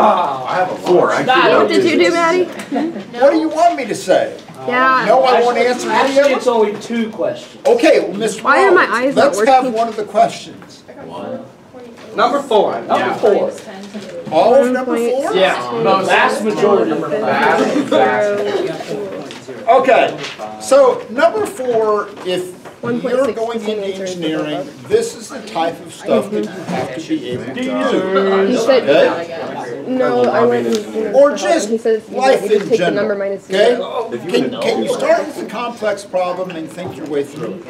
I have a 4. What did you do, Maddie? What do you want me to say? Yeah. No, I won't answer any of Actually, it's them? only 2 questions. Okay, well, Miss Why are my Rose, eyes not let's have working? one of the questions. Number 4. Number 4. All of number 4? Yeah. The vast majority. Okay, so number 4, if you're 1.6% going into answer is engineering, above. this is the type of stuff that you have to be able to do. He said, Okay? no, I went and Or just he says you life just in take the number general. minus Okay? 0. Can you start with a complex problem and think your way through it?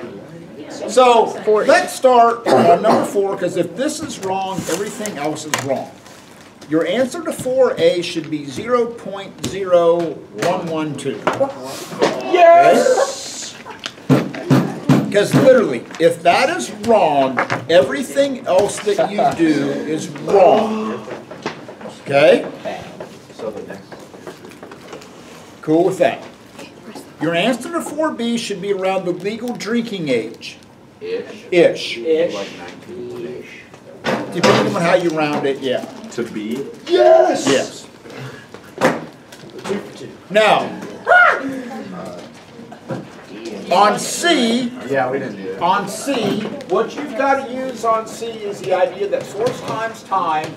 So, 40. let's start on number 4, because if this is wrong, everything else is wrong. Your answer to 4A should be 0.0112. Yes! Because literally, if that is wrong, everything else that you do is wrong. Okay? Cool with that. Your answer to 4B should be around the legal drinking age. Ish. Depending on how you round it, yeah. To be? Yes! Yes. Now, on C, Yeah, we didn't do it. on C, what you've got to use on C is the idea that force times time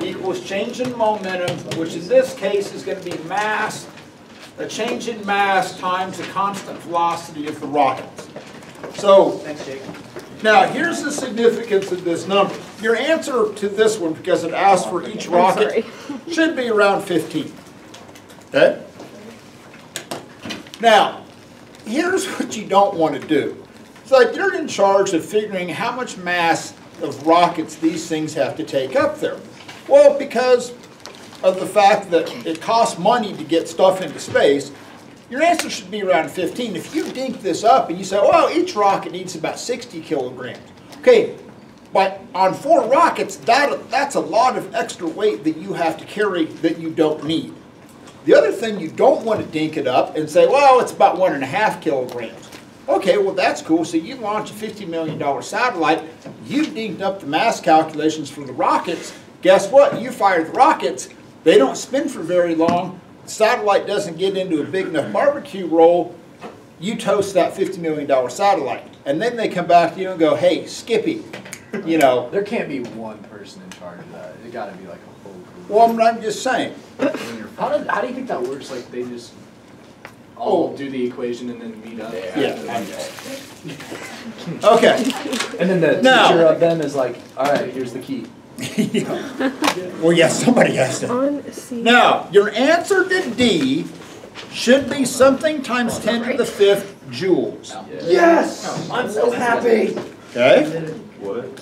equals change in momentum, which in this case is going to be mass, a change in mass times the constant velocity of the rocket. So, now here's the significance of this number. Your answer to this one, because it asks for each rocket, should be around 15. Okay? Now, here's what you don't want to do. It's like you're in charge of figuring how much mass of rockets these things have to take up there. Well, because of the fact that it costs money to get stuff into space, your answer should be around 15. If you dink this up and you say, well, each rocket needs about 60 kilograms. Okay, but on 4 rockets, that's a lot of extra weight that you have to carry that you don't need. The other thing, you don't want to dink it up and say, well, it's about 1.5 kilograms. Okay, well, that's cool. So you launch a $50 million satellite, you dinked up the mass calculations for the rockets. Guess what? You fire the rockets, they don't spin for very long, the satellite doesn't get into a big enough barbecue roll, you toast that $50 million satellite. And then they come back to you and go, hey, Skippy, you know. There can't be one person in charge of that. It got to be like a whole group. Well, I'm just saying. How do you think that works? Like they just all do the equation and then meet up? Yeah. Okay. And then the Now- teacher of them is like, all right, here's the key. Well, yeah, somebody has to. On C. Now, your answer to D should be something times 10 to the 5th joules. Yes! I'm so happy! Okay? What?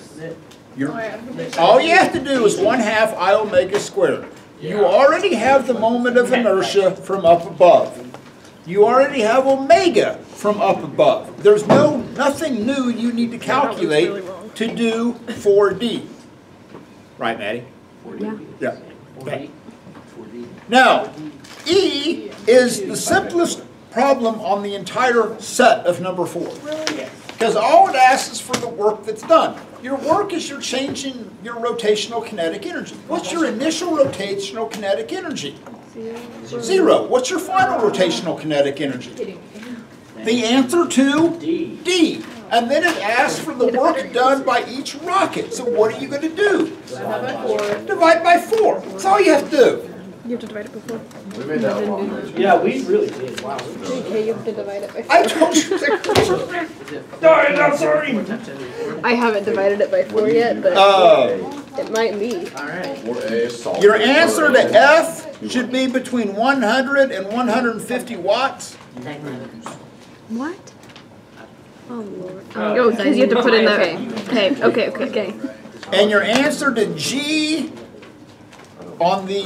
All you have to do is 1/2 I omega squared. You already have the moment of inertia from up above. You already have omega from up above. There's nothing new you need to calculate to do 4D. Right, Maddie? Yeah. Yeah. Okay. Now, E is the simplest problem on the entire set of number 4. Because all it asks is for the work that's done. Your work is you're changing your rotational kinetic energy. What's your initial rotational kinetic energy? 0. What's your final rotational kinetic energy? The answer to D. And then it asks for the work done by each rocket. So what are you going to do? Divide by 4. That's all you have to do. You have to divide it before. We made that long. Yeah, we really did. Wow. Okay, you have to divide it by 4. I told you. Darn, I'm sorry! I haven't divided it by 4 yet, but it might be. Your answer to F should be between 100 and 150 watts. What? Oh, Lord. Oh, because you have to put in the... Okay. And your answer to G on the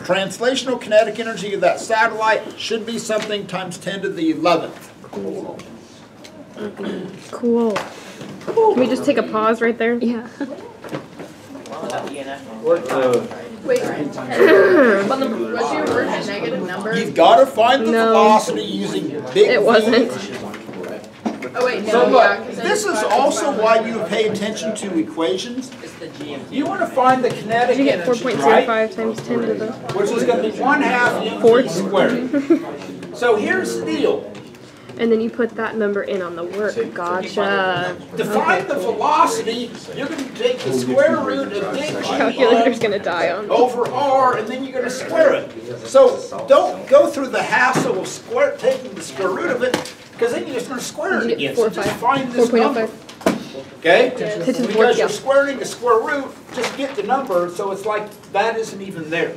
translational kinetic energy of that satellite should be something times 10 to the 11th. Cool. Can we just take a pause right there? Yeah. Wait, was your word a negative number? You've got to find the No. velocity using big It wasn't. V. Oh wait, So no, yeah. look, 'cause this then is also why you pay attention to equations. You want to find the kinetic Did you get energy, 4.05 right? times 10 to the Which is going to be 1/2 mv squared. So here's the deal. and then you put that number in on the work. Gotcha. To find the velocity, you're going to take the square root of big Calculator's G gonna die on. over r, and then you're going to square it. So don't go through the hassle of taking the square root of it, because then you're just going to square it again. So just find this number. 4.05. Okay? This is work, Because yeah. you're squaring the square root, just get the number, so it's like that isn't even there.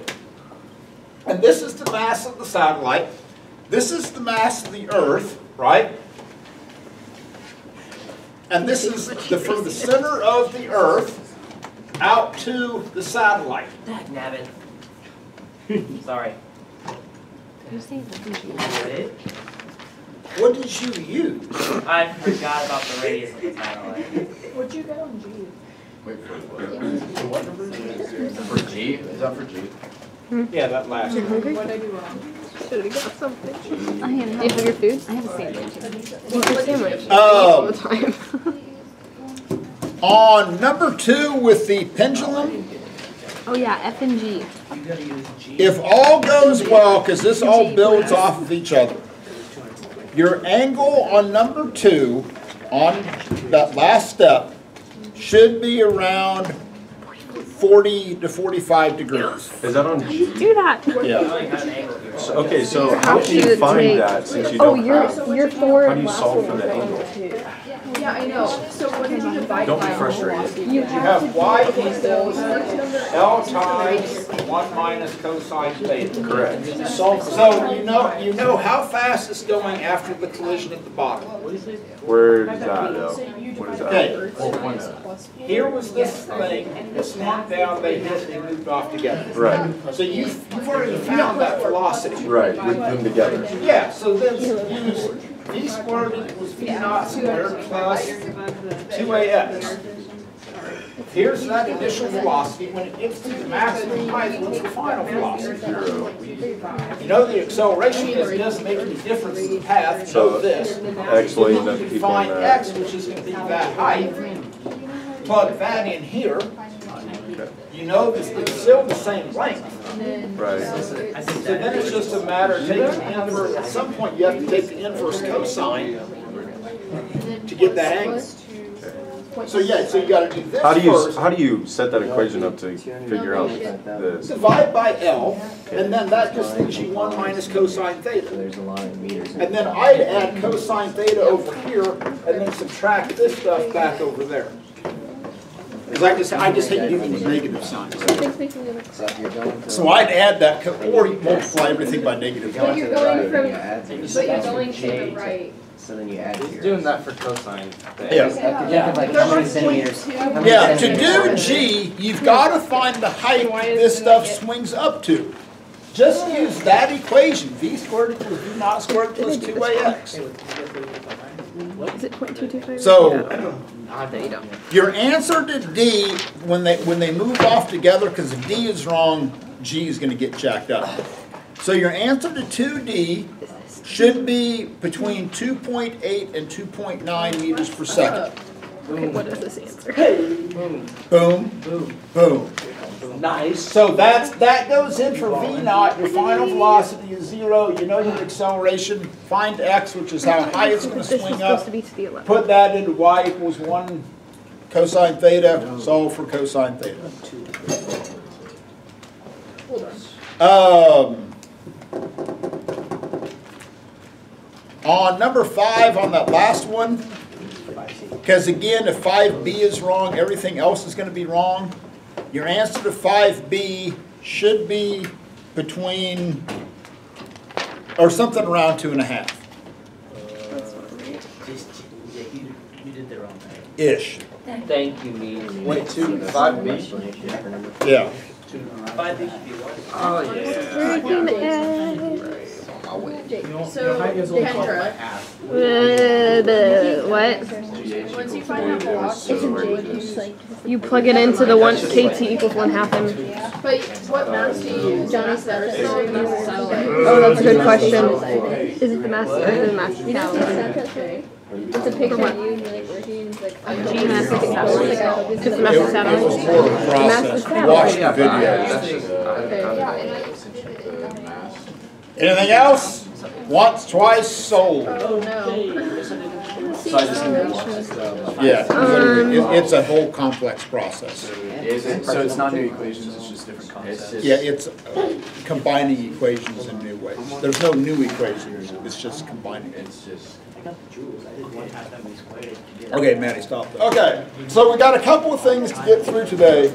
And this is the mass of the satellite. This is the mass of the Earth, right? And this is from the center of the Earth out to the satellite. Nabbit. Sorry. What did you use? I forgot about the radius of the satellite. What'd you get on G? Wait for what number? For G? Is that for G? Yeah, that last one. What did I do wrong? Should've got something. I Do you have your food? I have a sandwich. Eat your sandwich. All the time. On number 2 with the pendulum, Oh yeah, F and G. if all goes well, because this all builds off of each other, your angle on number 2, on that last step, should be around 40 to 45 degrees. Is that on G? Do that. Yeah. So, okay, so how do you find that since you Oh, don't have? you're four. How do you solve for the angle? Yeah, I know. So what did you divide Don't be by? frustrated. You have y equals L times 1 minus cosine theta. Correct. So you know how fast it's going after the collision at the bottom. Where is that though? What is that? Okay, here was this thing, this one down, they hit, they moved off together. Right, So you've already found that velocity. right, link them together. Yeah, so then use v squared equals v naught squared plus 2ax. Here's that initial velocity. When it gets to the maximum height, what's the final velocity? 0. You know the acceleration doesn't make any difference in the path, you know this. X will end So up then you keeping can find that. x, which is going to be that height. Plug that in here. You know this is still the same length. Right. So then it's just a matter of taking the inverse. At some point, you have to take the inverse cosine to get that angle. So yeah, so you got to do this first. How do you set that equation up to figure out this? Divide by L, and then that just leaves you 1 minus cosine theta. And then I'd add cosine theta over here, and then subtract this stuff back over there. Because I just hate dealing with negative signs. So I'd add that, or you multiply everything by negative. But you're going from, but you're going to the right. So then you add here. Doing that for cosine. Yeah. Yeah, like how many centimeters? How many Yeah, to centimeters? do G, you've got to find the height this stuff swings up to. Just use that equation, v squared equals v naught squared plus 2ax. Is it 0.225? So No, you don't. your answer to D, when they move off together, because if D is wrong, G is going to get jacked up. So your answer to 2D should be between 2.8 and 2.9 meters per second. Okay, what is this answer? Boom, boom. Nice. So that goes in for V naught. Your final velocity is 0. You know your acceleration. Find x, which is how high it's going to This is swing supposed up. to be to the 11. Put that into y equals 1 cosine theta. Solve for cosine theta. On number 5, on that last one, because again, if 5b is wrong, everything else is going to be wrong. Your answer to 5b should be between, or something around 2.5. You did the wrong thing. Ish. Thank you, me. Wait, 5b? Yeah. 5B should be what? Oh, yeah. So Kendra, What? once you find that velocity, You plug it into the one KT equals 1/2 m. but what mass do you use? Mass that are still Oh, that's a good question. Is it the mass or the mass of the satellite? It's a picture of you and you're like working and it's like, I'm G mass like, satellite. this Just is mass It satellite. was more of a process. Watch the video. Anything else? Once, twice, sold. Oh no. So I just need to watch this. Yeah, it's a whole complex process. Is it? So it's not new equations, it's just different concepts. Yeah, it's combining equations in new ways. There's no new equations, it's just combining it. It's just. Okay, Maddie, stop that. Okay, so we got a couple of things to get through today.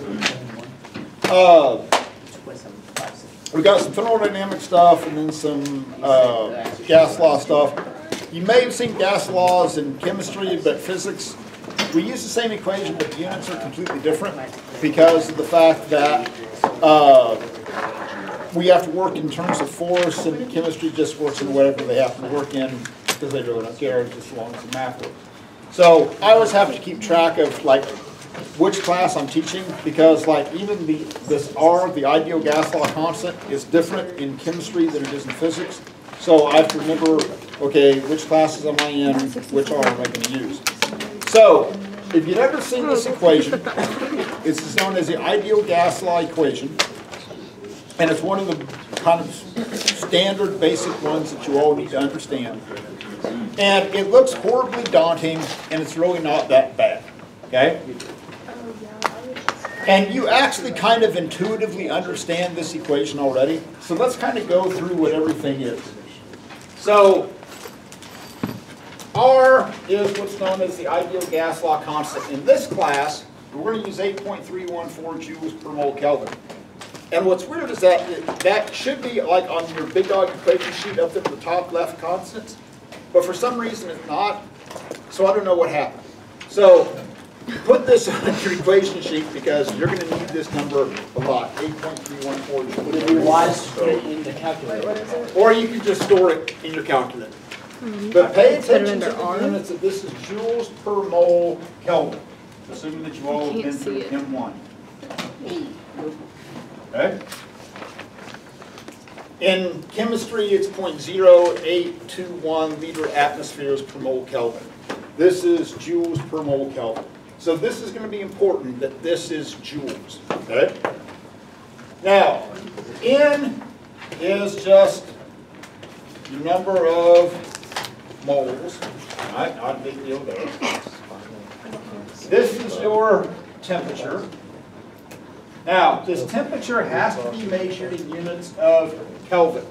We got some thermodynamic stuff and then some gas law stuff. You may have seen gas laws in chemistry, but physics, we use the same equation, but the units are completely different because of the fact that we have to work in terms of force, and chemistry just works in whatever they have to work in because they really don't care, just as long as the math works. So I always have to keep track of like which class I'm teaching because like even this R, the ideal gas law constant, is different in chemistry than it is in physics. So I have to remember, okay, which classes am I in, which R am I going to use. So if you've ever seen this equation, it's known as the ideal gas law equation. And it's one of the kind of standard basic ones that you all need to understand. And it looks horribly daunting, and it's really not that bad, okay? And you actually kind of intuitively understand this equation already. So let's kind of go through what everything is. So R is what's known as the ideal gas law constant. In this class, we're going to use 8.314 joules per mole Kelvin. And what's weird is that that should be like on your big dog equation sheet up at the top left constants. But for some reason it's not, so I don't know what happened. So put this on your equation sheet because you're going to need this number a lot, 8.314. Would it be wise to put it in the calculator? Or you can just store it in your calculator. But pay attention to under the R. units that this is joules per mole Kelvin, assuming that you all have been can't through see it. M1. Okay? In chemistry, it's 0.0821 liter atmospheres per mole Kelvin. This is joules per mole Kelvin. So this is going to be important that this is joules. Okay? Now, N is just the number of moles. All right, not a big deal there. This is your temperature. Now, this temperature has to be measured in units of Kelvin.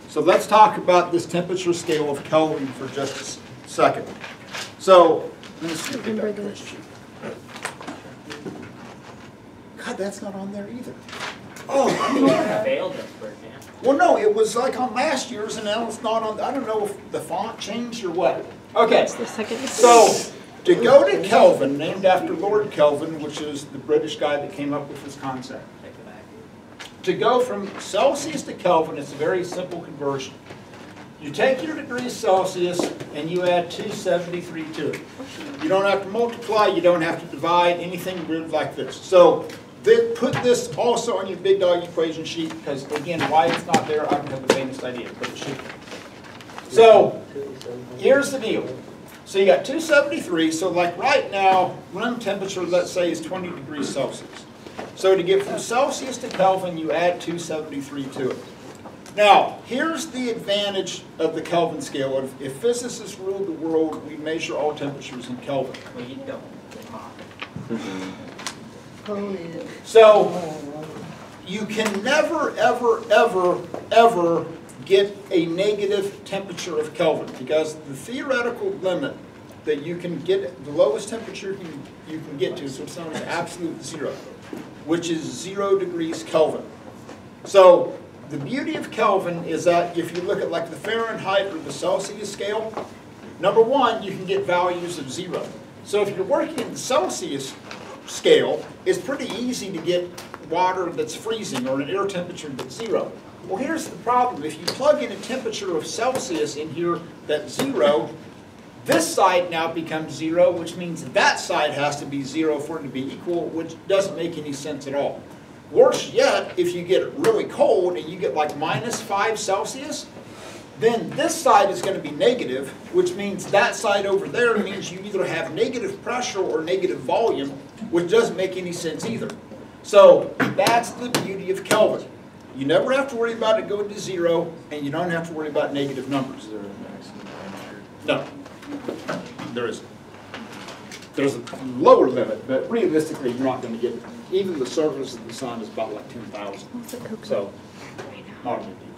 So let's talk about this temperature scale of Kelvin for just a second. So, let me see. Remember this. God, that's not on there either. Oh, Failed it for example. well, no, it was like on last year's, and now it's not on. I don't know if the font changed or what. Okay, The second. so to go to Kelvin, named after Lord Kelvin, which is the British guy that came up with this concept. To go from Celsius to Kelvin, it's a very simple conversion. You take your degrees Celsius and you add 273 to it. You don't have to multiply, you don't have to divide, anything weird like this. So put this also on your big dog equation sheet, because again, why it's not there, I don't have the faintest idea, but it should be. So here's the deal. So you got 273, so like right now, room temperature, let's say, is 20 degrees Celsius. So to get from Celsius to Kelvin, you add 273 to it. Now, here's the advantage of the Kelvin scale. If physicists ruled the world, we measure all temperatures in Kelvin. Well, you don't. So you can never, ever, ever, ever get a negative temperature of Kelvin, because the theoretical limit that you can get, the lowest temperature you can get to is what's known as absolute zero, which is 0 degrees Kelvin. So the beauty of Kelvin is that if you look at like the Fahrenheit or the Celsius scale, number one, you can get values of 0. So if you're working in the Celsius scale, it's pretty easy to get water that's freezing or an air temperature that's 0. Well, here's the problem. If you plug in a temperature of Celsius in here that's 0, this side now becomes 0, which means that side has to be 0 for it to be equal, which doesn't make any sense at all. Worse yet, if you get really cold and you get like -5 Celsius, then this side is going to be negative, which means that side over there means you either have negative pressure or negative volume, which doesn't make any sense either. So that's the beauty of Kelvin. You never have to worry about it going to zero, and you don't have to worry about negative numbers. Is there a maximum temperature? No, there isn't. There's a lower limit, but realistically, you're not going to get, even the surface of the sun is about like 10,000. So, not a big deal.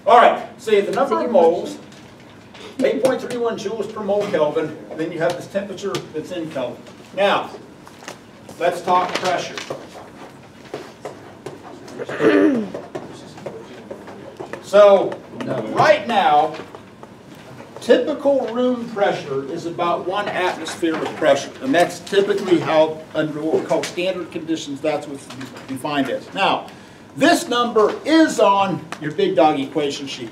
All right, so the number of moles, 8.31 joules per mole Kelvin, and then you have this temperature that's in Kelvin. Now, let's talk pressure. So, right now, typical room pressure is about 1 atmosphere of pressure, and that's typically how, under what we call standard conditions, that's what's defined as. Now, this number is on your big dog equation sheet.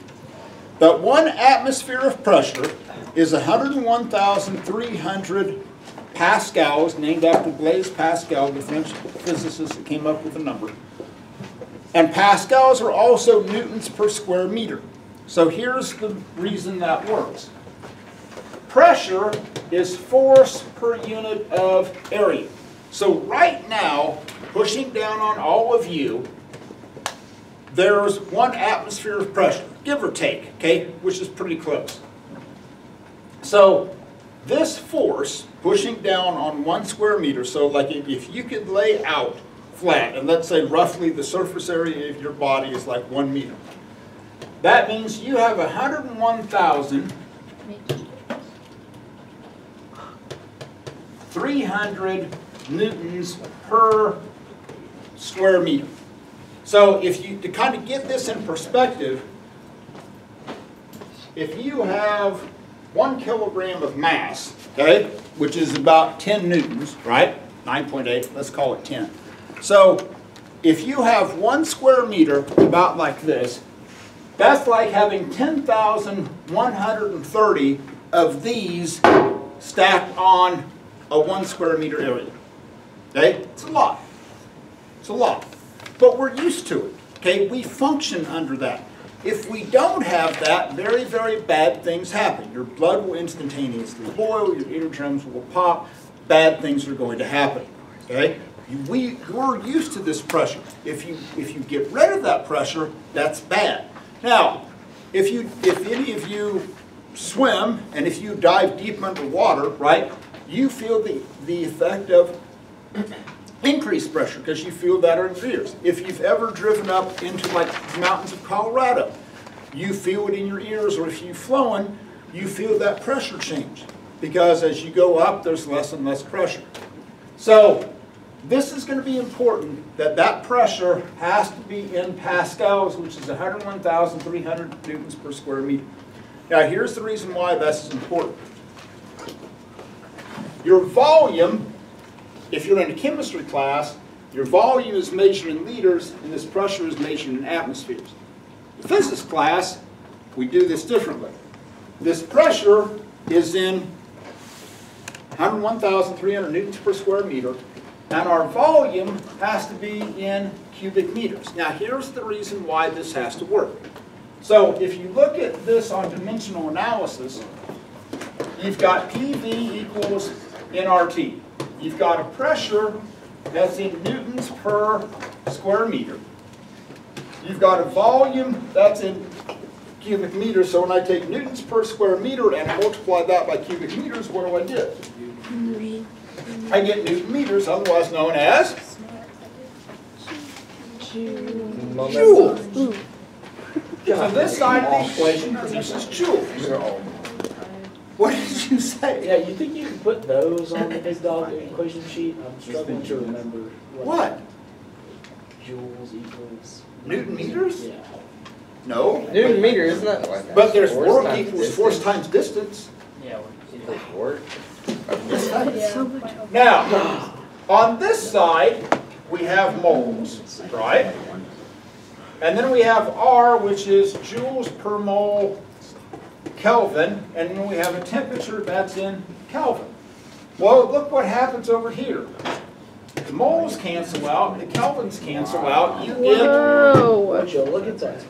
But 1 atmosphere of pressure is 101,300 pascals, named after Blaise Pascal, the French physicist that came up with the number. And pascals are also newtons per square meter. So here's the reason that works. Pressure is force per unit of area. So right now, pushing down on all of you, there's 1 atmosphere of pressure, give or take, okay, which is pretty close. So this force pushing down on 1 square meter, so like if you could lay out flat, and let's say roughly the surface area of your body is like 1 meter. That means you have 101,300 newtons per square meter. So if you, to kind of get this in perspective, if you have 1 kilogram of mass, okay, which is about 10 newtons, right? 9.8, let's call it 10. So if you have 1 square meter about like this, that's like having 10,130 of these stacked on a 1 square meter area. Okay? It's a lot. It's a lot. But we're used to it. Okay? We function under that. If we don't have that, very, very bad things happen. Your blood will instantaneously boil, your eardrums will pop, bad things are going to happen. Okay? We're used to this pressure. If you get rid of that pressure, that's bad. Now, if any of you swim and if you dive deep underwater, right, you feel the effect of increased pressure because you feel that in your ears. If you've ever driven up into like the mountains of Colorado, you feel it in your ears, or if you've flown, you feel that pressure change because as you go up, there's less and less pressure. So this is going to be important that that pressure has to be in pascals, which is 101,300 newtons per square meter. Now here's the reason why this is important. Your volume, if you're in a chemistry class, your volume is measured in liters and this pressure is measured in atmospheres. In physics class, we do this differently. This pressure is in 101,300 newtons per square meter, and our volume has to be in cubic meters. Now here's the reason why this has to work. So if you look at this on dimensional analysis, you've got PV equals nRT. You've got a pressure that's in newtons per square meter. You've got a volume that's in cubic meters. So when I take newtons per square meter and multiply that by cubic meters, what do I get? I get Newton meters, otherwise known as joules. So this side of the equation produces joules. What did you say? Yeah, you think you can put those on the big dog equation sheet? I'm struggling to remember. What? Joules equals. Newton meters? Yeah. No. Newton meter, isn't that like But there's force work times equals distance? force times distance. Yeah. Like work? Now, on this side, we have moles, right? And then we have R, which is joules per mole Kelvin, and then we have a temperature that's in Kelvin. Well, look what happens over here. The moles cancel out, the Kelvins cancel out, you get Whoa. Would you look at that?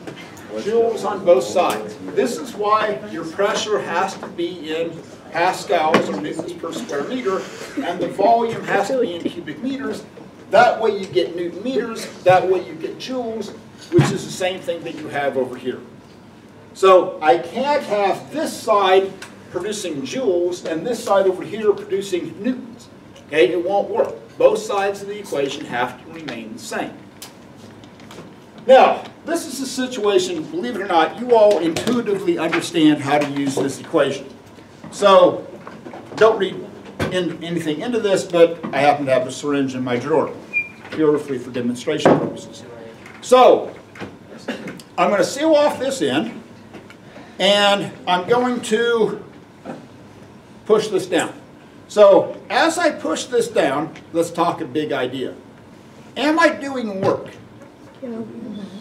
joules on both sides. This is why your pressure has to be in pascals or newtons per square meter, and the volume has to be in cubic meters. That way you get Newton meters, that way you get joules, which is the same thing that you have over here. So I can't have this side producing joules and this side over here producing newtons. Okay, it won't work. Both sides of the equation have to remain the same. Now, this is a situation, believe it or not, you all intuitively understand how to use this equation. So, don't read anything into this, but I happen to have a syringe in my drawer, purely for demonstration purposes. So, I'm going to seal off this end, and I'm going to push this down. So, as I push this down, let's talk a big idea. Am I doing work? Yeah.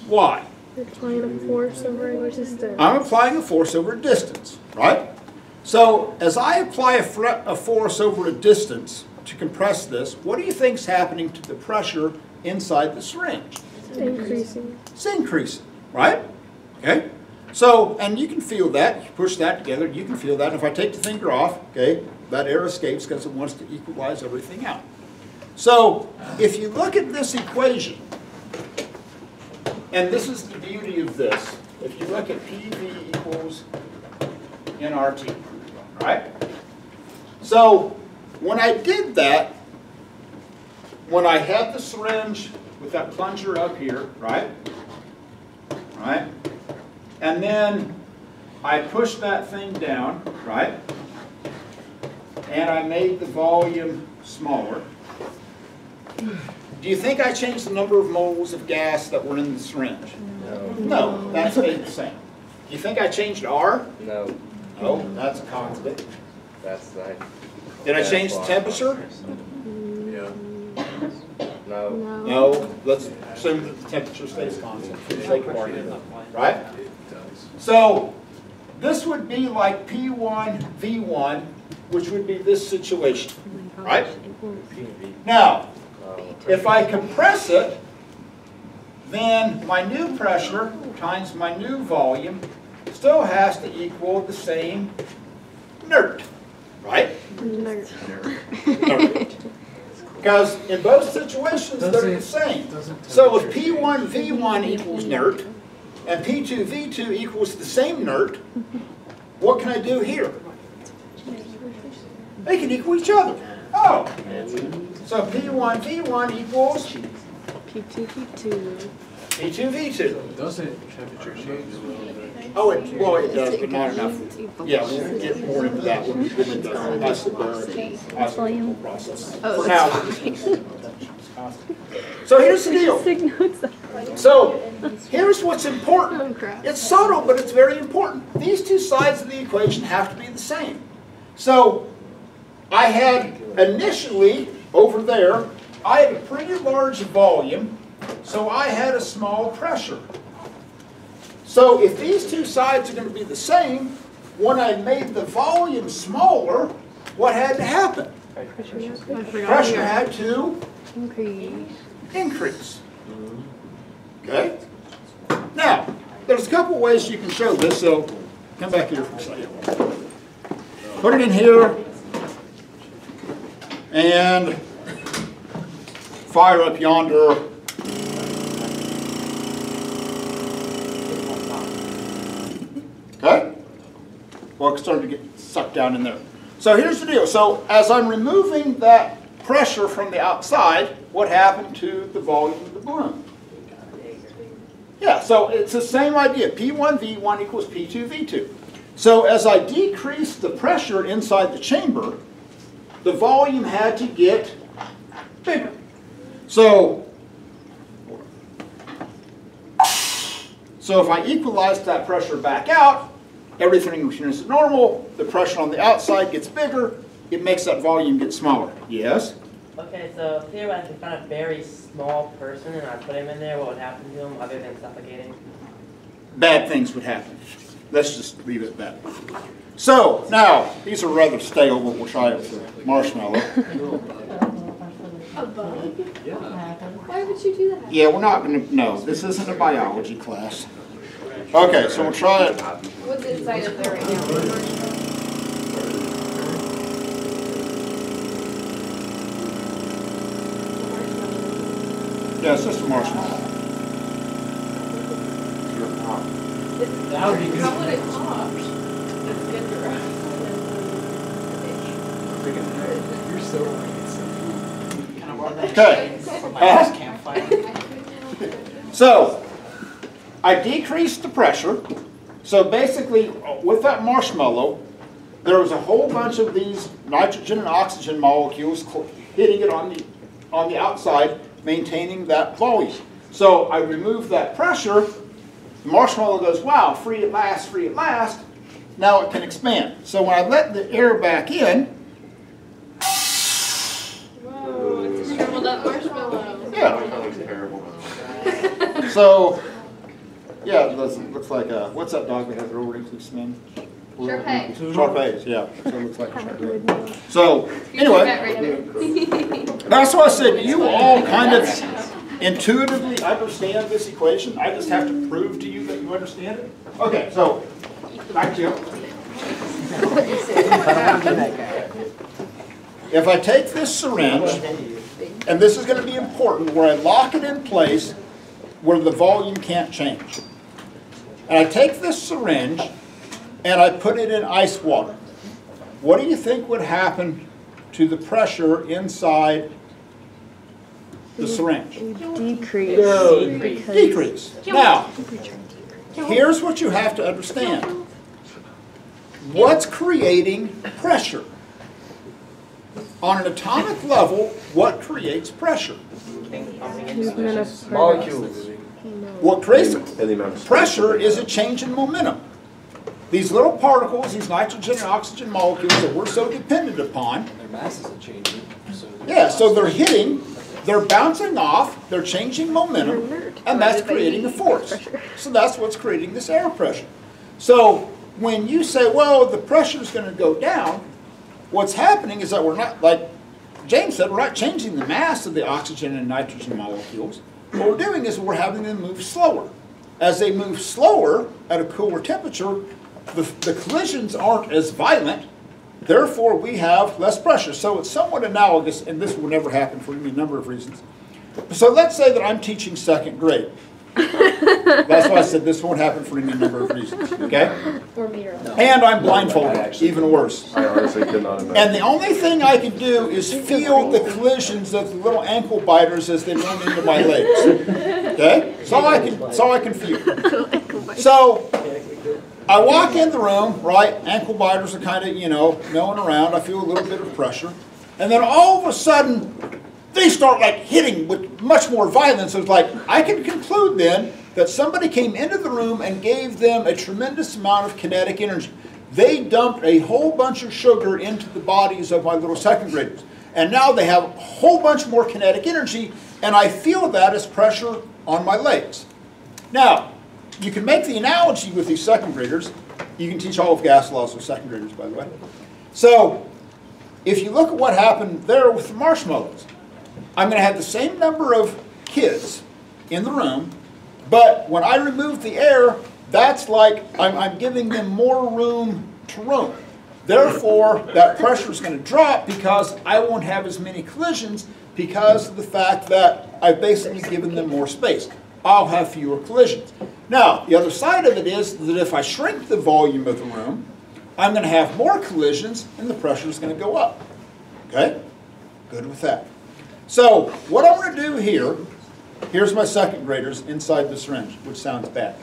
Why? You're applying a force over a distance. I'm applying a force over a distance, right? So, as I apply a force over a distance to compress this, what do you think is happening to the pressure inside the syringe? It's increasing. It's increasing, right? Okay? So, and you can feel that. You push that together, you can feel that. If I take the finger off, okay, that air escapes because it wants to equalize everything out. So, if you look at this equation, and this is the beauty of this, if you look at PV equals nRT, right? So, when I did that, when I had the syringe with that plunger up here, right? Right? And then I pushed that thing down, right? And I made the volume smaller. Do you think I changed the number of moles of gas that were in the syringe? No. No, that stayed the same. Do you think I changed R? No. No, that's a constant. That's like. Did I change the temperature? Yeah. No. No. Let's assume that the temperature stays constant for the sake of argument, right? It does. So this would be like P1 V1, which would be this situation, right? Now, if I compress it, then my new pressure times my new volume still has to equal the same nert, right? Nert. Because in both situations, they're the same. So if P1 V1 equals nert, and P2 V2 equals the same nert, what can I do here? They can equal each other. Oh. So P1 V1 equals P2, P2. P2 V2. Doesn't temperature change a little bit? Oh, it does, but not enough. Yeah, we'll get more into that when we get into the acidic process. For now, so here's the deal. So here's what's important. It's subtle, but it's very important. These two sides of the equation have to be the same. So I had initially, over there, I had a pretty large volume, so I had a small pressure. So if these two sides are going to be the same, when I made the volume smaller, what had to happen? Pressure had to increase. Okay? Now, there's a couple ways you can show this, so come back here for a second. Put it in here, and fire up yonder. Okay? Well, it's starting to get sucked down in there. So here's the deal. So as I'm removing that pressure from the outside, what happened to the volume of the balloon? Yeah, so it's the same idea. P1 V1 equals P2 V2. So as I decrease the pressure inside the chamber, the volume had to get bigger. So if I equalize that pressure back out, everything returns to normal, the pressure on the outside gets bigger, it makes that volume get smaller. Yes? Okay, so theoretically, if I found a very small person and I put him in there, what would happen to him other than suffocating? Bad things would happen. Let's just leave it at that. So, now, these are rather stale, but we'll try it with marshmallow. A bug? Yeah. Why would you do that? Yeah, we're not going to, no, this isn't a biology class. Okay, so we'll try it. What's inside of there right now? Yeah, it's just a marshmallow. That would be good. How would it pops? It's good to You're so right. Okay. Campfire. So, I decreased the pressure. So basically, with that marshmallow, there was a whole bunch of these nitrogen and oxygen molecules hitting it on the outside, maintaining that volume. So I removed that pressure. The marshmallow goes, wow, free at last, free at last. Now it can expand. So when I let the air back in, Whoa, it's shriveled up marshmallow. yeah. That looks terrible. So, yeah, it looks like a, what's that dog that has real wrinkly skin? Shar-Pei. Shar-Pei, yeah. So it looks like a Shar-Pei. So, anyway, Right there. that's why I said you all kind of intuitively understand this equation. I just have to prove to you that you understand it. Okay, so, back to you. If I take this syringe, and this is going to be important, where I lock it in place where the volume can't change. And I take this syringe and I put it in ice water. What do you think would happen to the pressure inside the syringe? Decrease. because- Decrease. Now, here's what you have to understand. What's creating pressure? On an atomic level, what creates pressure? Movement of Molecules. What creates And the amount of pressure is a change in momentum. These little particles, these nitrogen and oxygen molecules that we're so dependent upon, Their masses are changing. So yeah, so they're hitting, they're bouncing off, they're changing momentum, and that's creating a force. So that's what's creating this air pressure. So when you say, well, the pressure is going to go down, what's happening is that we're not, like James said, we're not changing the mass of the oxygen and nitrogen molecules. What we're doing is we're having them move slower. As they move slower at a cooler temperature, the collisions aren't as violent, therefore we have less pressure. So it's somewhat analogous, and this will never happen for any number of reasons. So let's say that I'm teaching second grade. That's why I said this won't happen for any number of reasons, okay? Or meter. And I'm blindfolded, even worse. I honestly could not imagine. And the only thing I can do is feel the collisions of the little ankle biters as they run into my legs. Okay? That's all I can feel. So I walk in the room, right? Ankle biters are kind of, milling around. I feel a little bit of pressure. And then all of a sudden, they start like hitting with much more violence. It's like, I can conclude then that somebody came into the room and gave them a tremendous amount of kinetic energy. They dumped a whole bunch of sugar into the bodies of my little second graders. And now they have a whole bunch more kinetic energy, and I feel that as pressure on my legs. Now, you can make the analogy with these second graders. You can teach all of gas laws with second graders, by the way. So, if you look at what happened there with the marshmallows, I'm going to have the same number of kids in the room, but when I remove the air, that's like I'm giving them more room to roam. Therefore, that pressure is going to drop because I won't have as many collisions because of the fact that I've basically given them more space. I'll have fewer collisions. Now, the other side of it is that if I shrink the volume of the room, I'm going to have more collisions and the pressure is going to go up. Okay? Good with that. So, what I'm going to do here, here's my second graders inside the syringe, which sounds bad.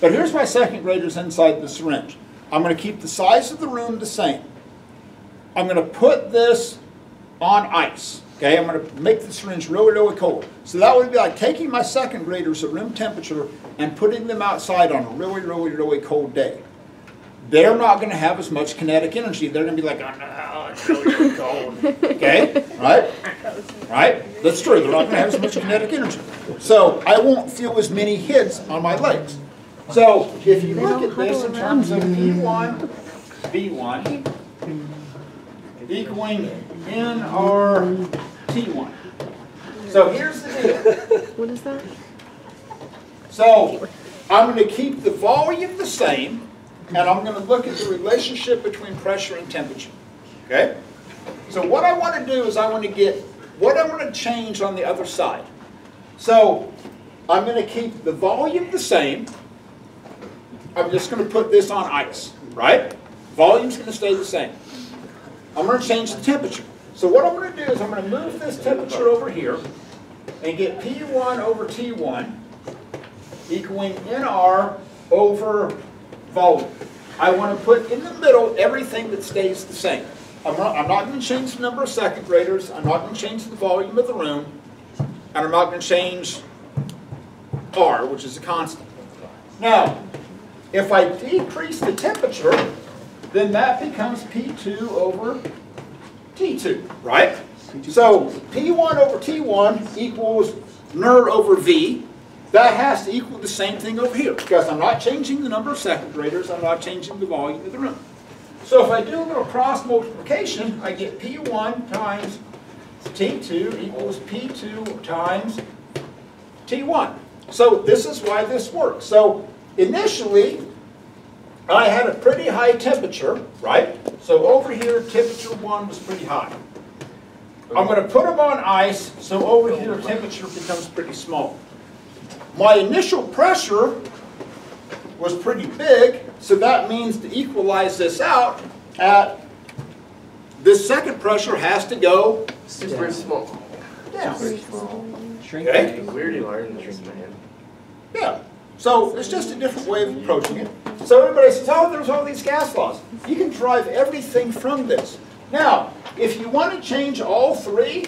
But here's my second graders inside the syringe. I'm going to keep the size of the room the same. I'm going to put this on ice. Okay, I'm going to make the syringe really, really cold. So that would be like taking my second graders at room temperature and putting them outside on a really, really, really cold day. They're not going to have as much kinetic energy. They're going to be like, oh no, it's really cold. Okay, right? Right? That's true. They're not going to have as much kinetic energy. So I won't feel as many hits on my legs. So if you look at this in terms of E1, V1, equaling nRT1. So here's the deal. What is that? So I'm going to keep the volume the same, and I'm going to look at the relationship between pressure and temperature. Okay? So what I want to do is I want to get what I want to change on the other side. So I'm going to keep the volume the same. I'm just going to put this on ice, right? Volume's going to stay the same. I'm going to change the temperature. So what I'm going to do is I'm going to move this temperature over here and get P1 over T1 equaling NR over volume. I want to put in the middle everything that stays the same. I'm not going to change the number of second graders. I'm not going to change the volume of the room. And I'm not going to change R, which is a constant. Now, if I decrease the temperature, then that becomes P2 over T2, right? So P1 over T1 equals NR over V. That has to equal the same thing over here, because I'm not changing the number of second graders. I'm not changing the volume of the room. So if I do a little cross multiplication, I get P1 times T2 equals P2 times T1. So this is why this works. So initially, I had a pretty high temperature, right? So over here, temperature 1 was pretty high. I'm going to put them on ice, so over here, temperature becomes pretty small. My initial pressure was pretty big, so that means to equalize this out, this second pressure has to go Super small. down. Shrink. Okay? We already learned the shrink man. Yeah. So it's just a different way of approaching it. So everybody says, oh, there's all these gas laws. You can derive everything from this. Now, if you want to change all three,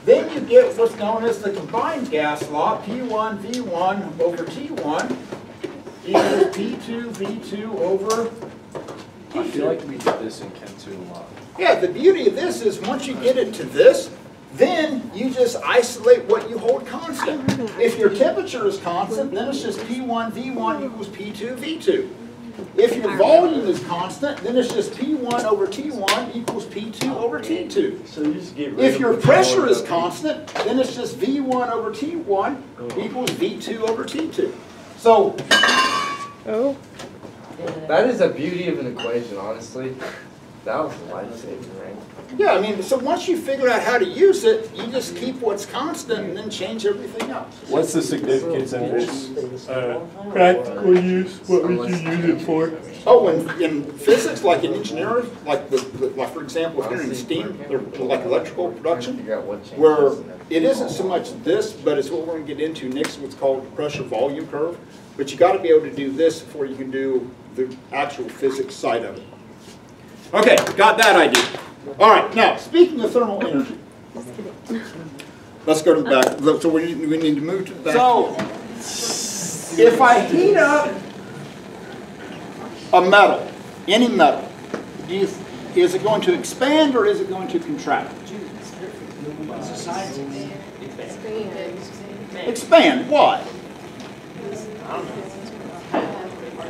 then you get what's known as the combined gas law, P1 V1 over T1 equals P2 V2 over T2. I feel like we did this in Chem 2 a lot. Yeah, the beauty of this is once you get it to this, then you just isolate what you hold constant. If your temperature is constant, then it's just P1 V1 equals P2 V2. If your volume is constant, then it's just P1 over T1 equals P2 over T2. So you just get rid If of your the pressure T1 is over constant, then it's just V1 over T1 equals V2 over T2. So, Oh. That is the beauty of an equation, honestly. That was life-saving, right? yeah, I mean, so once you figure out how to use it, you just keep what's constant and then change everything else. What's the significance of this practical use? What would you use it for? Oh, in physics, like in engineering, like like for example, if you're in steam, or like electrical production, where it isn't so much this, but it's what we're going to get into next, what's called the pressure volume curve. But you got to be able to do this before you can do the actual physics side of it. Okay, got that idea. All right, now speaking of thermal energy, let's go to the back. So we need to move to the back. So if I heat up a metal, any metal, is it going to expand or is it going to contract? Expand. Why?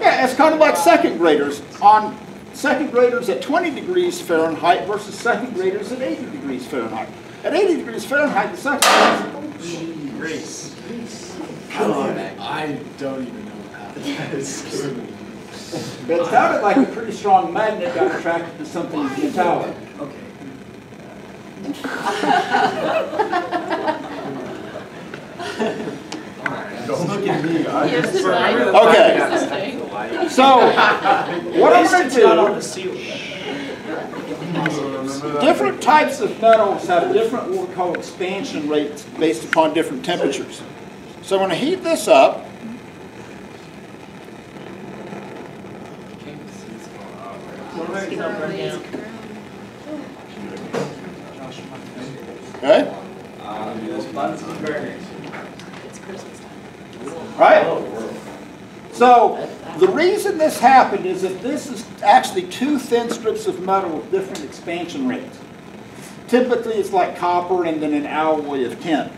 Yeah, it's kind of like second graders on second graders at 20 degrees Fahrenheit versus second graders at 80 degrees Fahrenheit. At 80 degrees Fahrenheit, the second graders. I don't even know what happened. But it sounded like a pretty strong magnet got attracted to something metallic. Okay. Don't look at me. Okay. So, what I'm going to do, different types of metals have different what we call expansion rates based upon different temperatures. So I'm going to heat this up. Okay? Right? So, the reason this happened is that this is actually two thin strips of metal with different expansion rates. Typically, it's like copper and then an alloy of tin.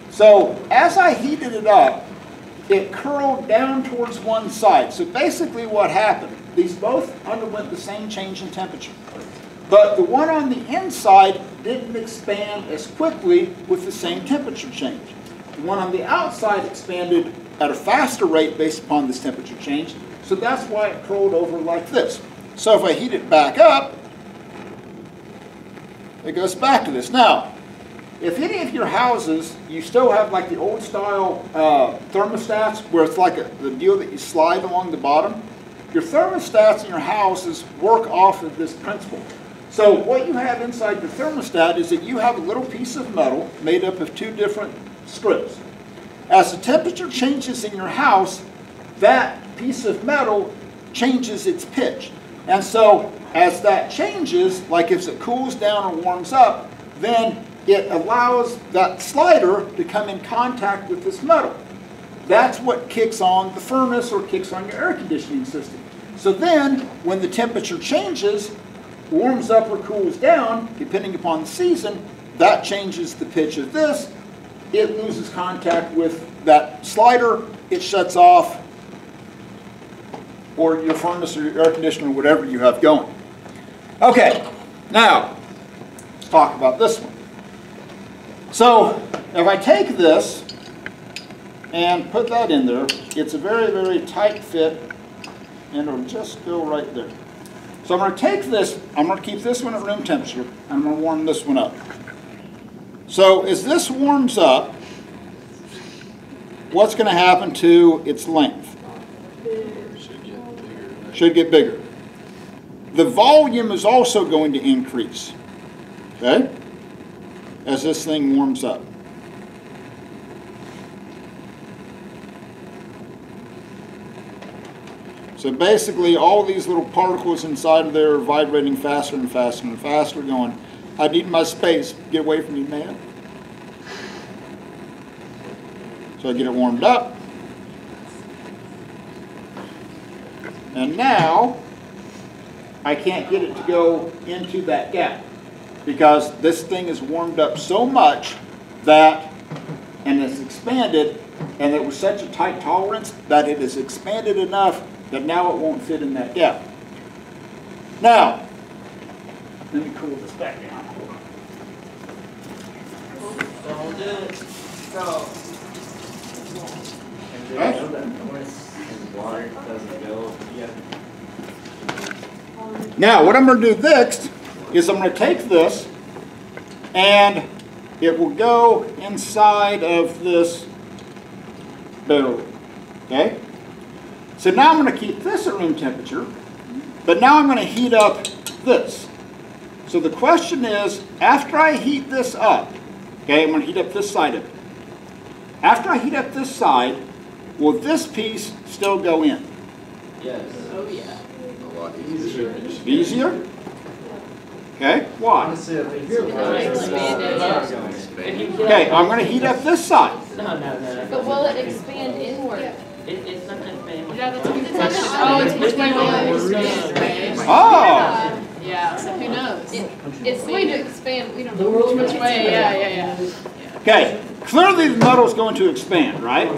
So, as I heated it up, it curled down towards one side. So basically what happened, these both underwent the same change in temperature. But the one on the inside didn't expand as quickly with the same temperature change. The one on the outside expanded at a faster rate based upon this temperature change. So that's why it curled over like this. So if I heat it back up, it goes back to this. Now, if any of your houses, you still have like the old style thermostats where it's like the deal that you slide along the bottom, your thermostats in your houses work off of this principle. So what you have inside your thermostat is that you have a little piece of metal made up of two different strips. As the temperature changes in your house, that piece of metal changes its pitch. And so as that changes, like if it cools down or warms up, then it allows that slider to come in contact with this metal. That's what kicks on the furnace or kicks on your air conditioning system. So then, when the temperature changes, warms up or cools down, depending upon the season, that changes the pitch of this. It loses contact with that slider, it shuts off, or your furnace or your air conditioner or whatever you have going. Okay, now, let's talk about this one. So, if I take this and put that in there, it's a very, very tight fit, and it'll just go right there. So I'm going to take this, I'm going to keep this one at room temperature, and I'm going to warm this one up. So as this warms up, what's going to happen to its length? Should get bigger. The volume is also going to increase, okay, as this thing warms up. So basically all these little particles inside of there are vibrating faster and faster and faster, going, I need my space, get away from me, man. So I get it warmed up. And now I can't get it to go into that gap because this thing is warmed up so much that, and it's expanded, and it was such a tight tolerance that it is expanded enough that now it won't fit in that gap. Now, let me cool this back down. Don't do it. So. Now, what I'm going to do next is I'm going to take this and it will go inside of this barrel. Okay? So now I'm going to keep this at room temperature, but now I'm going to heat up this. So the question is, after I heat this up, okay, I'm going to heat up this side of it. After I heat up this side, will this piece still go in? Yes. Oh yeah. A lot easier. Easier? Okay, why? Honestly, I think Okay, I'm going to heat up this side. No. But will it expand inward? It's not going to expand. Yeah, that's what it's which way will it expand? Oh! Yeah, so who knows? It's going to expand, we don't know which way, yeah. Okay, clearly the metal is going to expand, right?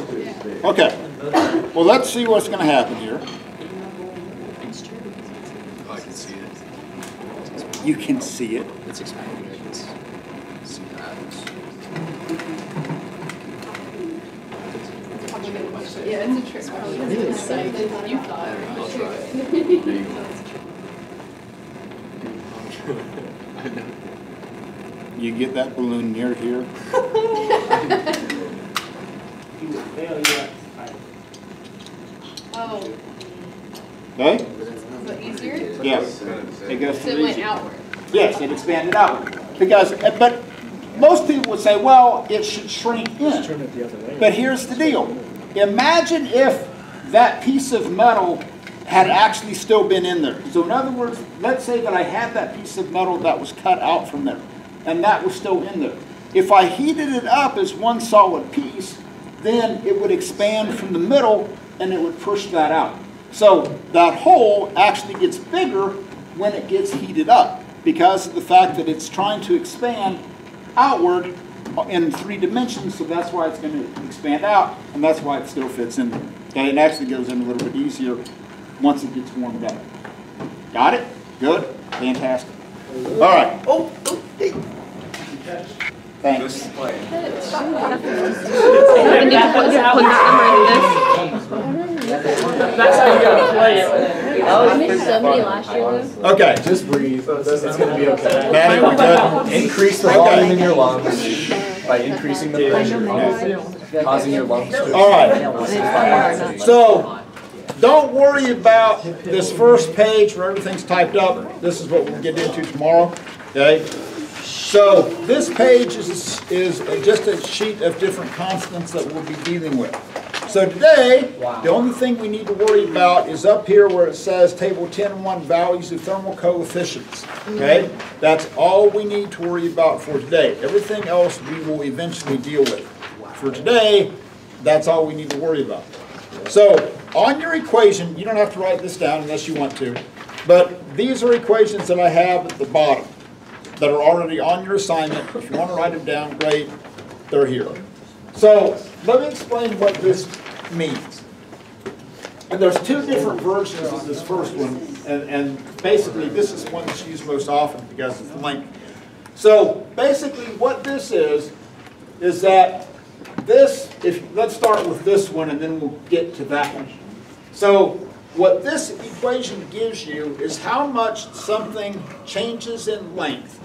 Okay, well let's see what's going to happen here. Oh, I can see it. You can see it. It's expanding. I can see that. Yeah, it's a trick. Probably you thought. I'll try it. I know. You get that balloon near here. Oh, Okay? is it easier? Yes. It goes So to it the went outward. Yes, it expanded outward. Because, but most people would say, well, it should shrink in. Turn it the other way. But here's the deal. Imagine if that piece of metal had actually still been in there. So in other words, let's say that I had that piece of metal that was cut out from there, and that was still in there. If I heated it up as one solid piece, then it would expand from the middle and it would push that out. So that hole actually gets bigger when it gets heated up because of the fact that it's trying to expand outward in 3 dimensions, so that's why it's going to expand out, and that's why it still fits in there. Okay, it actually goes in a little bit easier once it gets warmed up. Got it? Good? Fantastic. All right. Oh, hey. Thanks. And you can put that number in this. That's how you gotta play it. I missed so many last year though. Okay. Just breathe. It's gonna be okay. Maddie, we good? Increase the volume in your lungs by increasing the pressure, causing your lungs to. All right. So, don't worry about this first page where everything's typed up. This is what we'll get into tomorrow, okay? So, this page is just a sheet of different constants that we'll be dealing with. So today, the only thing we need to worry about is up here where it says Table 10.1 values of thermal coefficients, okay? That's all we need to worry about for today. Everything else we will eventually deal with. For today, that's all we need to worry about. So, on your equation, you don't have to write this down unless you want to, but these are equations that I have at the bottom that are already on your assignment. If you want to write them down, great, they're here. So, let me explain what this means. And there's two different versions of this first one, and basically this is one that's used most often because it's linked. So, basically what this is that this, let's start with this one and then we'll get to that one. So what this equation gives you is how much something changes in length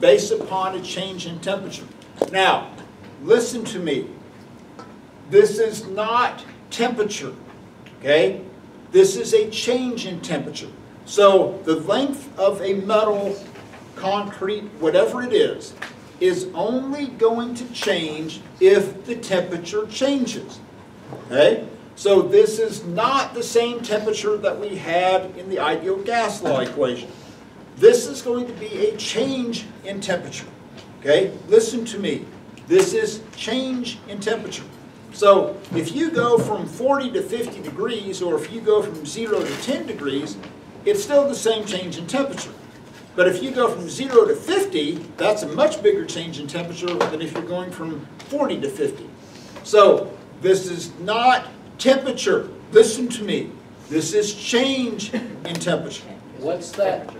based upon a change in temperature. Now, listen to me. This is not temperature, okay? This is a change in temperature. So the length of a metal, concrete, whatever it is only going to change if the temperature changes, okay? So this is not the same temperature that we had in the ideal gas law equation. This is going to be a change in temperature, okay? Listen to me. This is change in temperature. So if you go from 40 to 50 degrees, or if you go from 0 to 10 degrees, it's still the same change in temperature. But if you go from 0 to 50, that's a much bigger change in temperature than if you're going from 40 to 50. So this is not temperature. Listen to me. This is change in temperature. What's that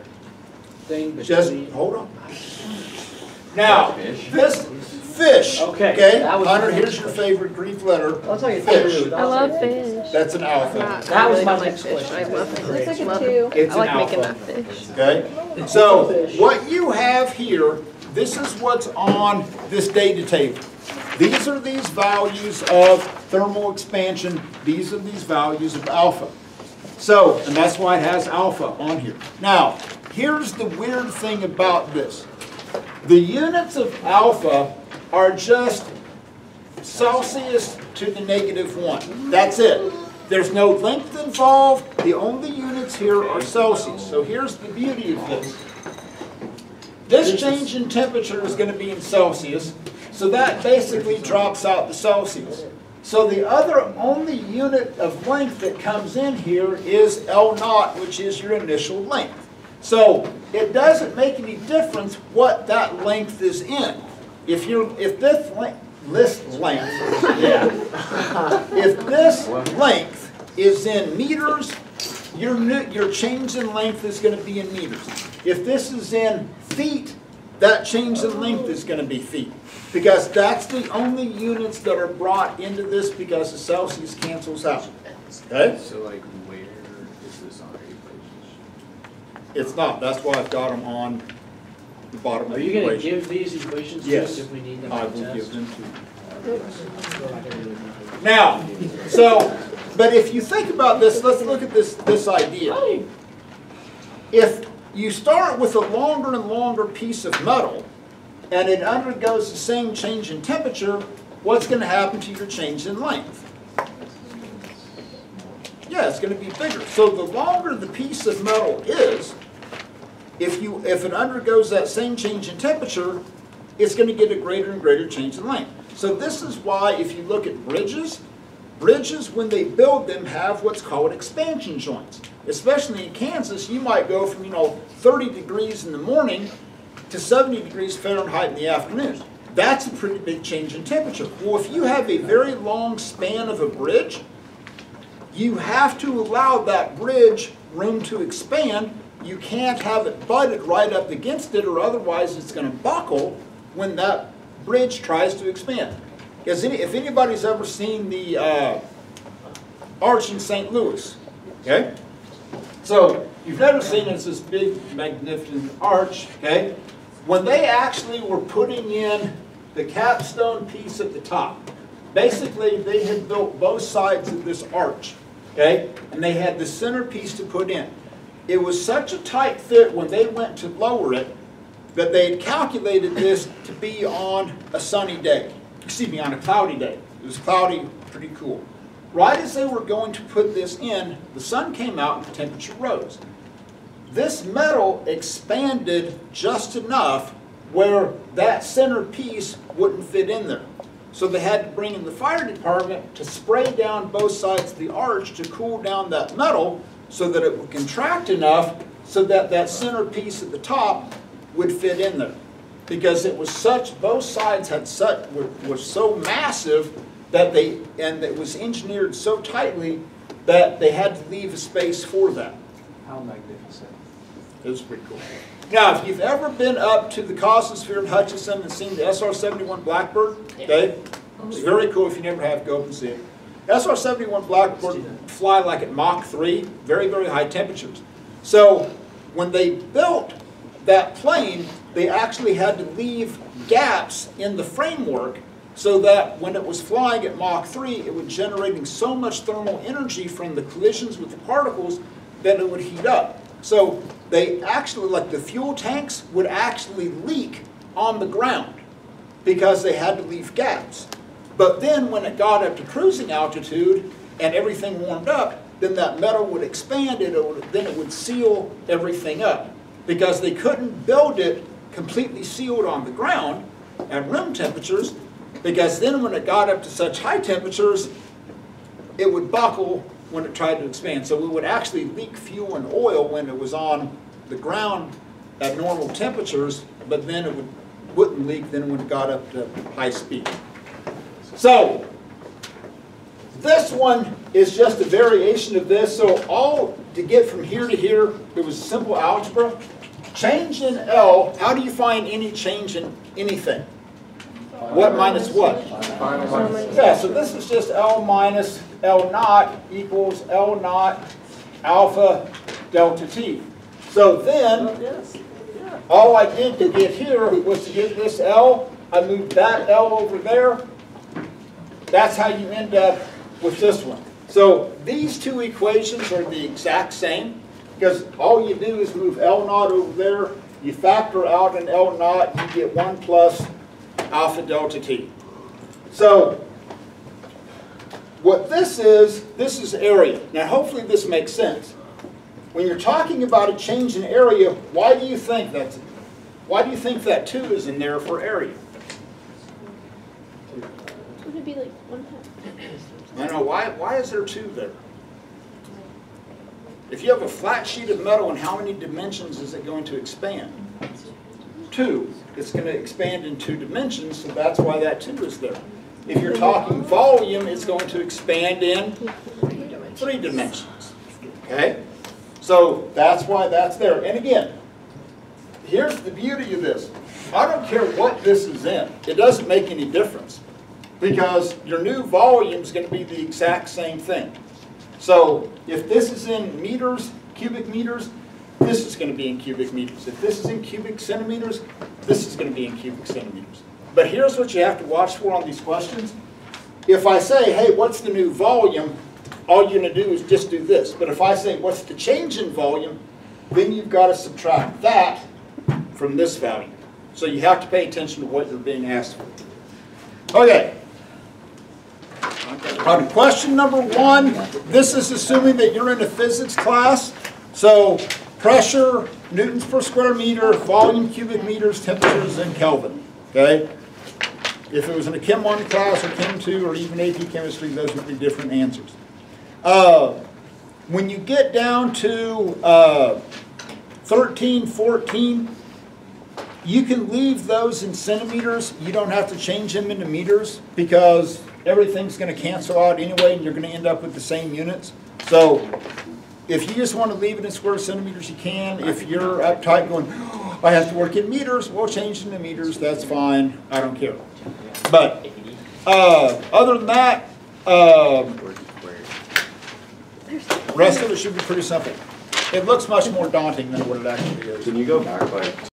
thing? Just hold on. Now, this fish, Okay, okay? that was Hunter, my here's next your question. favorite Greek letter, I'll tell you fish. I love fish. That's an alpha, That was I my really next don't like fish. question. I love fish. Looks like a Love 2. it. It's I like an making alpha. that fish. okay? So, what you have here, this is what's on this data table. These are these values of thermal expansion. These are these values of alpha. So, and that's why it has alpha on here. Now, here's the weird thing about this. The units of alpha are just Celsius to the -1. That's it. There's no length involved. The only units here are Celsius. So here's the beauty of this. This change in temperature is going to be in Celsius. So that basically drops out the Celsius. So the only unit of length that comes in here is L0, which is your initial length. So it doesn't make any difference what that length is in. If this length is in meters, your change in length is going to be in meters. If this is in feet, that change in length is going to be feet. Because that's the only units that are brought into this because the Celsius cancels out. Okay? So like, where is this on our equations? It's not. That's why I've got them on the bottom of Are the you going to equation. give these equations to Yes. us if we need them I for will test? give them to you. Now, but if you think about this, let's look at this idea. If you start with a longer and longer piece of metal, and it undergoes the same change in temperature, what's going to happen to your change in length? Yeah, it's going to be bigger. So the longer the piece of metal is, if it undergoes that same change in temperature, it's going to get a greater and greater change in length. So this is why if you look at bridges when they build them have what's called expansion joints. Especially in Kansas, you might go from 30 degrees in the morning to 70 degrees Fahrenheit in the afternoon. That's a pretty big change in temperature. Well, if you have a very long span of a bridge, you have to allow that bridge room to expand. You can't have it butted right up against it, or otherwise it's going to buckle when that bridge tries to expand. If anybody's ever seen the arch in St. Louis, okay? So you've never seen it as this big, magnificent arch, okay? When they actually were putting in the capstone piece at the top, basically they had built both sides of this arch, okay? And they had the center piece to put in. It was such a tight fit when they went to lower it that they had calculated this to be on a sunny day. Excuse me, on a cloudy day. It was cloudy, pretty cool. Right as they were going to put this in, the sun came out and the temperature rose. This metal expanded just enough where that center piece wouldn't fit in there. So they had to bring in the fire department to spray down both sides of the arch to cool down that metal so that it would contract enough so that that center piece at the top would fit in there. Because it was such, both sides had such, were so massive that and it was engineered so tightly that they had to leave a space for that. How magnificent. It was pretty cool. Now, if you've ever been up to the Cosmosphere in Hutchinson and seen the SR-71 Blackbird, okay, it's very cool. If you never have, go up and see it. SR-71 Blackbird fly like at Mach 3, very, very high temperatures. So when they built that plane, they actually had to leave gaps in the framework so that when it was flying at Mach 3, it was generating so much thermal energy from the collisions with the particles that it would heat up. So they actually, like the fuel tanks, would actually leak on the ground because they had to leave gaps. But then when it got up to cruising altitude and everything warmed up, then that metal would expand, then it would seal everything up. Because they couldn't build it completely sealed on the ground at room temperatures, because then when it got up to such high temperatures, it would buckle when it tried to expand. So it would actually leak fuel and oil when it was on the ground at normal temperatures, but then it wouldn't leak then when it got up to high speed. So this one is just a variation of this. So all to get from here to here, it was simple algebra. Change in L, how do you find any change in anything? What minus what? Yeah, so this is just L minus L naught equals L naught alpha delta T. So then, all I did to get here was to get this L. I moved that L over there. That's how you end up with this one. So these two equations are the exact same, because all you do is move L naught over there, you factor out an L naught, you get 1 plus alpha delta T. So what this is area. Now hopefully this makes sense. When you're talking about a change in area, why do you think that 2 is in there for area? Would it be like 1/2? I know, why is there 2 there? If you have a flat sheet of metal, in how many dimensions is it going to expand? 2. It's going to expand in 2 dimensions, so that's why that 2 is there. If you're talking volume, it's going to expand in 3 dimensions. Okay? So that's why that's there. And again, here's the beauty of this. I don't care what this is in. It doesn't make any difference, because your new volume is going to be the exact same thing. So if this is in meters, cubic meters, this is going to be in cubic meters. If this is in cubic centimeters, this is going to be in cubic centimeters. But here's what you have to watch for on these questions. If I say, hey, what's the new volume? All you're going to do is just do this. But if I say, what's the change in volume? Then you've got to subtract that from this value. So you have to pay attention to what you're being asked for. Okay. On question number 1, this is assuming that you're in a physics class. So pressure, newtons per square meter, volume, cubic meters, temperatures in Kelvin. Okay? If it was in a Chem 1 class or Chem 2 or even AP Chemistry, those would be different answers. When you get down to 13, 14, you can leave those in centimeters. You don't have to change them into meters because everything's going to cancel out anyway and you're going to end up with the same units. So if you just want to leave it in square centimeters, you can. If you're uptight going, oh, I have to work in meters, we'll change them to meters, that's fine, I don't care. But, other than that, rest of it should be pretty simple. It looks much more daunting than what it actually is. Can you go back like